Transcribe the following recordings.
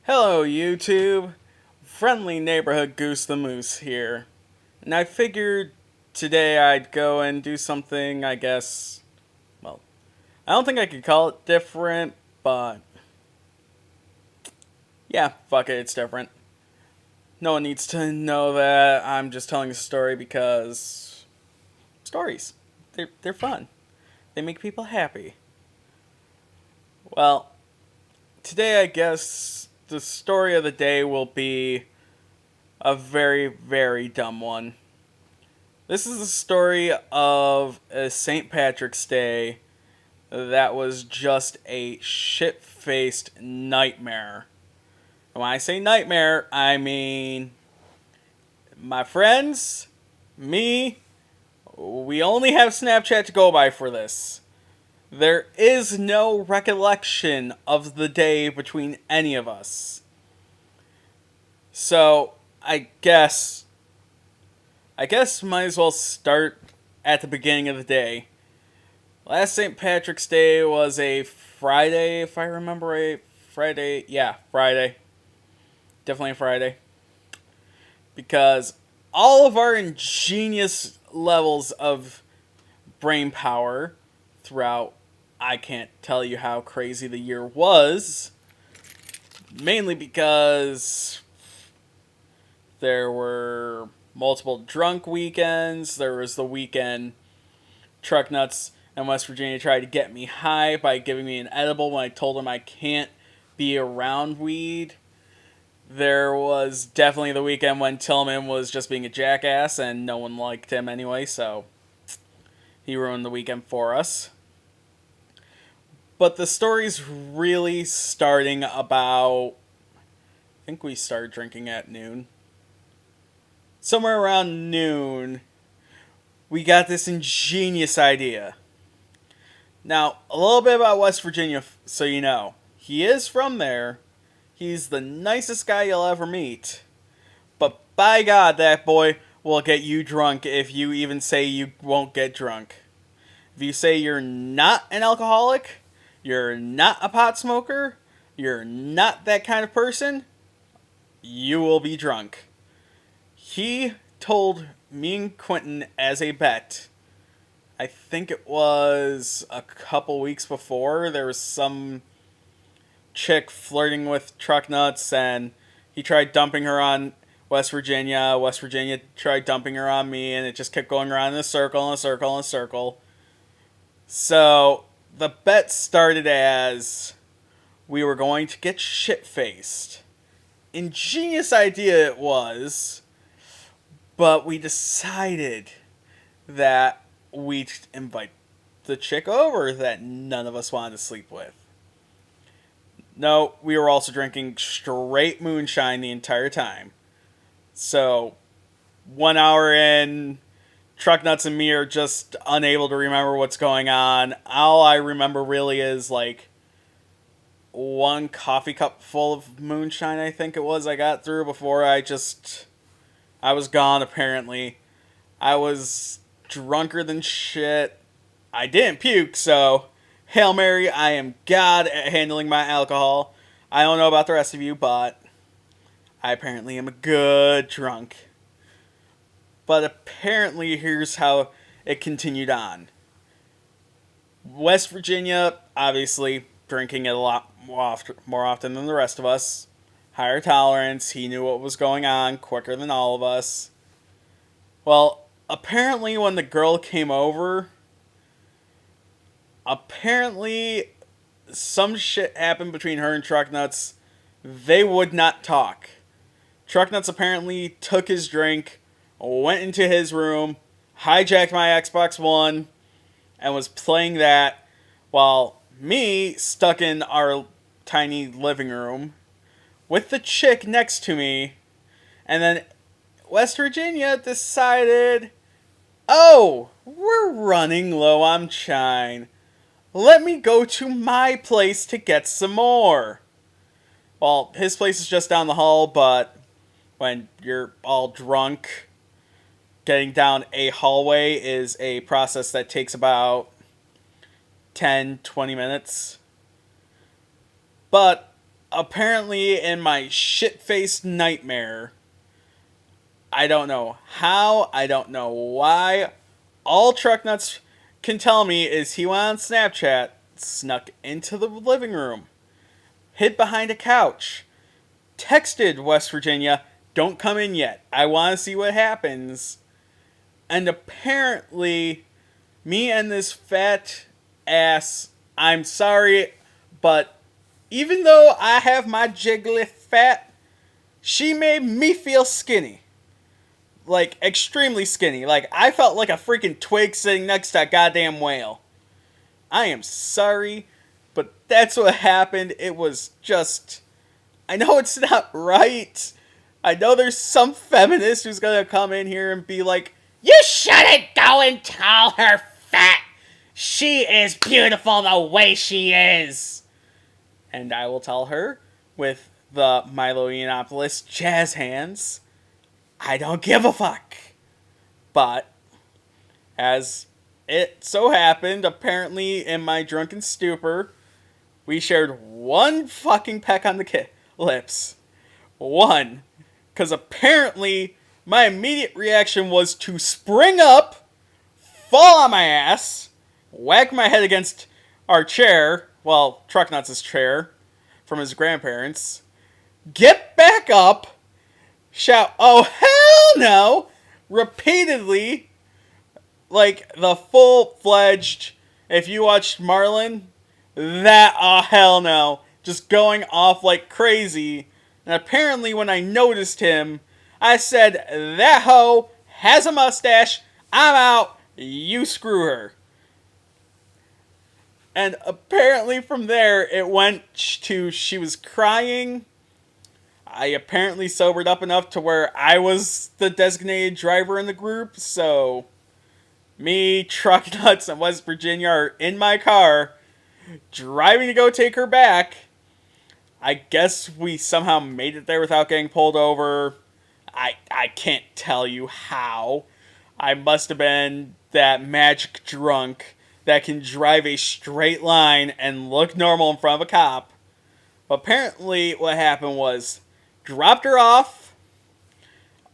Hello, YouTube. Friendly neighborhood Goose the Moose here. And I figured today I'd go and do something, I guess. Well, I don't think I could call it different, but. Yeah, fuck it, it's different. No one needs to know that I'm just telling a story because. Stories. They're fun, they make people happy. Well, today I guess the story of the day will be a very, very dumb one. This is the story of a St. Patrick's Day that was just a shit faced nightmare. And when I say nightmare, I mean my friends, me, we only have Snapchat to go by for this. There is no recollection of the day between any of us. So, I guess might as well start at the beginning of the day. Last St. Patrick's Day was a Friday, if I remember right. Friday, yeah, Friday. Definitely a Friday. Because all of our ingenious levels of brain power throughout, I can't tell you how crazy the year was. Mainly because there were multiple drunk weekends. There was the weekend Truck Nuts and West Virginia tried to get me high by giving me an edible when I told them I can't be around weed. There was definitely the weekend when Tillman was just being a jackass and no one liked him anyway, so he ruined the weekend for us. But the story's really starting about, I think we started drinking at noon. Somewhere around noon, we got this ingenious idea. Now, a little bit about West Virginia, so you know. He is from there. He's the nicest guy you'll ever meet. But by God, that boy will get you drunk if you even say you won't get drunk. If you say you're not an alcoholic, you're not a pot smoker, you're not that kind of person, you will be drunk. He told me and Quentin as a bet. I think it was a couple weeks before, there was some chick flirting with Truck Nuts and he tried dumping her on West Virginia. West Virginia tried dumping her on me and it just kept going around in a circle and a circle and a circle. So the bet started as we were going to get shit-faced. Ingenious idea it was, but we decided that we'd invite the chick over that none of us wanted to sleep with. No, we were also drinking straight moonshine the entire time. So, 1 hour in, Truck Nuts and me are just unable to remember what's going on. All I remember really is like one coffee cup full of moonshine, I think it was, I got through before I was gone apparently. I was drunker than shit. I didn't puke, so Hail Mary, I am God at handling my alcohol. I don't know about the rest of you, but I apparently am a good drunk. But apparently, here's how it continued on. West Virginia, obviously, drinking it a lot more often than the rest of us. Higher tolerance, he knew what was going on quicker than all of us. Well, apparently when the girl came over, apparently some shit happened between her and Truck Nuts. They would not talk. Truck Nuts apparently took his drink, went into his room, hijacked my Xbox One, and was playing that while me stuck in our tiny living room with the chick next to me. And then West Virginia decided, oh, we're running low on chine. Let me go to my place to get some more. Well, his place is just down the hall, but when you're all drunk, getting down a hallway is a process that takes about 10-20 minutes. But apparently in my shit-faced nightmare, I don't know how, I don't know why, all Truck Nuts can tell me is he went on Snapchat, snuck into the living room, hid behind a couch, texted West Virginia, don't come in yet, I want to see what happens. And apparently, me and this fat ass, I'm sorry, but even though I have my jiggly fat, she made me feel skinny. Like, extremely skinny. Like, I felt like a freaking twig sitting next to a goddamn whale. I am sorry, but that's what happened. It was just... I know it's not right. I know there's some feminist who's gonna come in here and be like, you shouldn't go and call her fat. She is beautiful the way she is. And I will tell her, with the Milo Yiannopoulos jazz hands, I don't give a fuck. But, as it so happened, apparently in my drunken stupor, we shared one fucking peck on the lips. One. Because apparently, my immediate reaction was to spring up, fall on my ass, whack my head against our chair, well, Truck Nuts' chair, from his grandparents, get back up, shout, oh hell no, repeatedly, like the full-fledged, if you watched Marlon, that, oh hell no, just going off like crazy. And apparently when I noticed him, I said, that hoe has a mustache, I'm out, you screw her. And apparently from there, it went to she was crying. I apparently sobered up enough to where I was the designated driver in the group, so me, Truck Nuts, and West Virginia are in my car, driving to go take her back. I guess we somehow made it there without getting pulled over. I can't tell you how. I must have been that magic drunk that can drive a straight line and look normal in front of a cop. But apparently what happened was, dropped her off.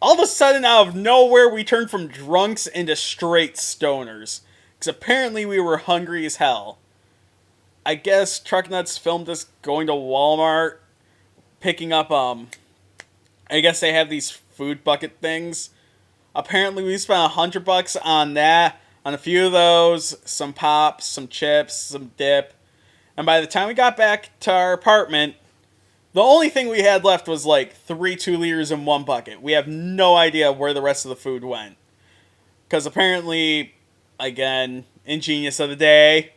All of a sudden, out of nowhere, we turned from drunks into straight stoners. Because apparently we were hungry as hell. I guess Truck Nuts filmed us going to Walmart, picking up, I guess they have these food bucket things. Apparently we spent $100 on that, on a few of those, some pops, some chips, some dip. And by the time we got back to our apartment, the only thing we had left was like 3 2-liters in one bucket. We have no idea where the rest of the food went. Because apparently, again, ingenious of the day,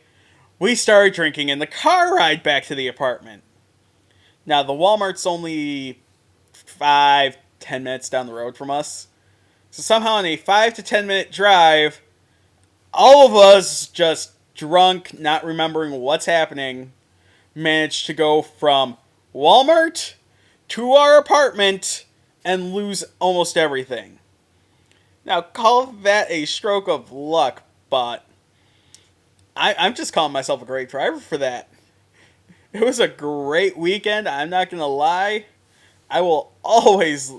we started drinking in the car ride back to the apartment. Now, the Walmart's only 5-10 minutes down the road from us. So somehow in a 5 to 10 minute drive, all of us, just drunk, not remembering what's happening, managed to go from Walmart to our apartment and lose almost everything. Now, call that a stroke of luck, but I'm just calling myself a great driver for that. It was a great weekend, I'm not going to lie. I will always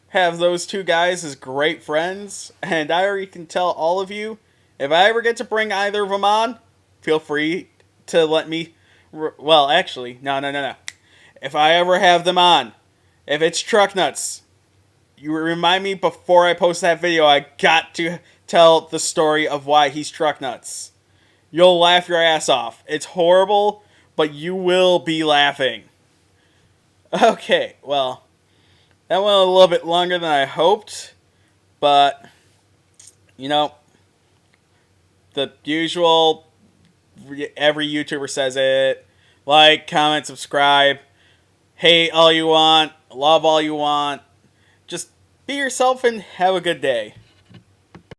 have those two guys as great friends, and I already can tell all of you, if I ever get to bring either of them on, feel free to let me... Well, actually, no. If I ever have them on, if it's Truck Nuts, you remind me before I post that video, I got to tell the story of why he's Truck Nuts. You'll laugh your ass off. It's horrible, but you will be laughing. Okay, well, that went a little bit longer than I hoped, but, you know, the usual, every YouTuber says it, like, comment, subscribe, hate all you want, love all you want, just be yourself and have a good day.